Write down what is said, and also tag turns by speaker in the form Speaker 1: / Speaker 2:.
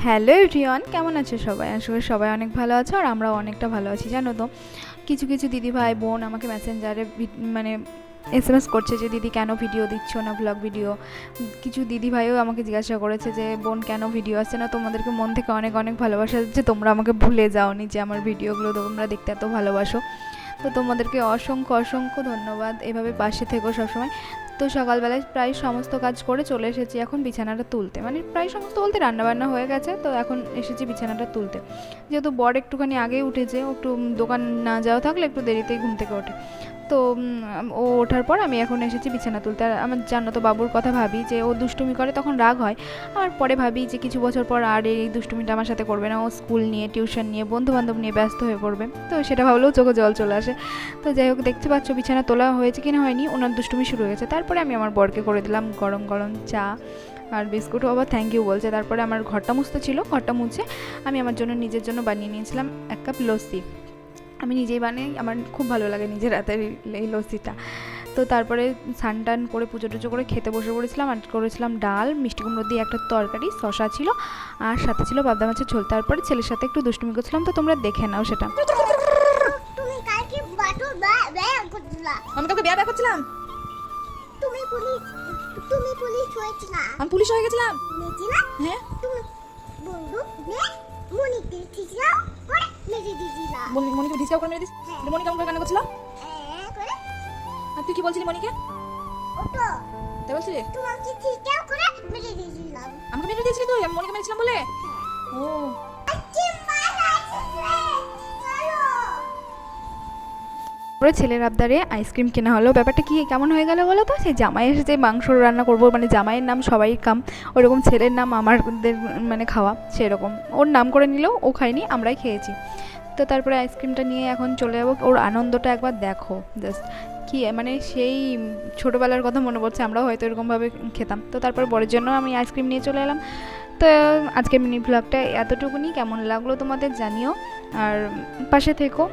Speaker 1: Hello everyone, কেমন আছো সবাই? আশা করি সবাই অনেক ভালো আছো আর আমরাও অনেকটা ভালো আছি। জানো তো, কিছু কিছু দিদি ভাই বোন আমাকে মেসেঞ্জারে মানে এসএমএস করছে যে দিদি কেন ভিডিও দিচ্ছ না, ব্লগ ভিডিও। কিছু দিদি ভাইও আমাকে জিজ্ঞাসা করেছে যে বোন কেন ভিডিও আসছে না। তোমাদেরকে মন থেকে অনেক অনেক ভালোবাসা যে তোমরা আমাকে ভুলে যাওনি, যে আমার ভিডিওগুলো তোমরা দেখতে এত ভালোবাসো। তো তোমাদেরকে অসংখ্য অসংখ্য ধন্যবাদ, এভাবে পাশে থেকো সবসময়। তো সকালবেলায় প্রায় সমস্ত কাজ করে চলে এসেছি এখন বিছানাটা তুলতে, মানে প্রায় সমস্ত বলতে রান্নাবান্না হয়ে গেছে, তো এখন এসেছি বিছানাটা তুলতে। যেহেতু বর একটুখানি আগেই উঠেছে, ও একটু দোকান না যাওয়া থাকলে একটু দেরিতেই ঘুম থেকে ওঠে। তো ও ওঠার পর আমি এখন এসেছি বিছানা তুলতে। আর আমার জানো তো বাবুর কথা ভাবি, যে ও দুষ্টুমি করে তখন রাগ হয়, আর পরে ভাবি যে কিছু বছর পর আর এই দুষ্টুমিটা আমার সাথে করবে না, ও স্কুল নিয়ে টিউশন নিয়ে বন্ধু বান্ধব নিয়ে ব্যস্ত হয়ে পড়বে। তো সেটা ভাবলেও চোখে জল চলে আসে। তো যাই হোক, দেখতে পাচ্ছ বিছানা তোলা হয়েছে কিনা হয়নি, ওনার দুষ্টুমি শুরু হয়ে গেছে। তারপরে আমি আমার বরকে করে দিলাম গরম গরম চা আর বিস্কুটও আবার থ্যাংক ইউ বলছে। তারপরে আমার ঘরটা মুছতে ছিল, ঘরটা মুছে আমি আমার জন্য নিজের জন্য বানিয়ে নিয়েছিলাম এক কাপ লস্যি। আমি নিজেই বানাই, আমার খুব ভালো লাগে নিজের হাতের এই লস্যিটা। তো তারপরে স্নান টান করে পুজো টুজো করে খেতে বসে পড়েছিলাম, আর করেছিলাম ডাল, মিষ্টি কুমড়ো দিয়ে একটা তরকারি, শশা ছিল, আর সাথে ছিল পাবদা মাছের ঝোল। তারপরে ছেলের সাথে একটু দুষ্টুমি করছিলাম, তো তোমরা দেখে নাও সেটা।
Speaker 2: তুমি কালকে বাটুল ব্যায়াম করছিলা?
Speaker 3: আমি তোকে বিয়া করছিলাম।
Speaker 2: তুমি পুলিশ তুমি পুলিশ হয়েছিলা?
Speaker 3: আমি পুলিশ হয়ে গেছিলাম।
Speaker 2: মেজিলা?
Speaker 3: হ্যাঁ,
Speaker 2: তুমি বন্ধু নে মনিকে ঠিকরাও পরে মেরে দিছিলা?
Speaker 3: মনিকে ডিসকাউ করে মেরে দিস।
Speaker 2: হ্যাঁ।
Speaker 3: মনি কেমন করে কান্না করছিল?
Speaker 2: করে
Speaker 3: আর তুই কি বলছিলি মনিকে?
Speaker 2: ওটো
Speaker 3: তাই বলছিলি?
Speaker 2: তোমাকে ঠিকরাও করে মেরে দিছিলাম।
Speaker 3: আমাকে মেরে দিয়েছিলি তুই? আমি মনিকে মেরেছিলাম বলে? ও,
Speaker 2: আজকে মারা আছে চলো।
Speaker 1: তারপরে ছেলের আবদারে আইসক্রিম কেনা হলো। ব্যাপারটা কি কেমন হয়ে গেল বলো তো, সেই জামাই এসেছে মাংস রান্না করবো, মানে জামাইয়ের নাম সবাই কাম, ওরকম ছেলের নাম আমাদের মানে খাওয়া, সেরকম ওর নাম করে নিলেও ও খায়নি, আমরাই খেয়েছি। তো তারপরে আইসক্রিমটা নিয়ে এখন চলে যাবো। ওর আনন্দটা একবার দেখো জাস্ট, কি মানে সেই ছোটোবেলার কথা মনে পড়ছে, আমরাও হয়তো এরকমভাবে খেতাম। তো তারপর বরের জন্য আমি আইসক্রিম নিয়ে চলে এলাম। তো আজকে মিনি ব্লগটা এতটুকুনি, কেমন লাগলো তোমাদের জানিও, আর পাশে থেকো।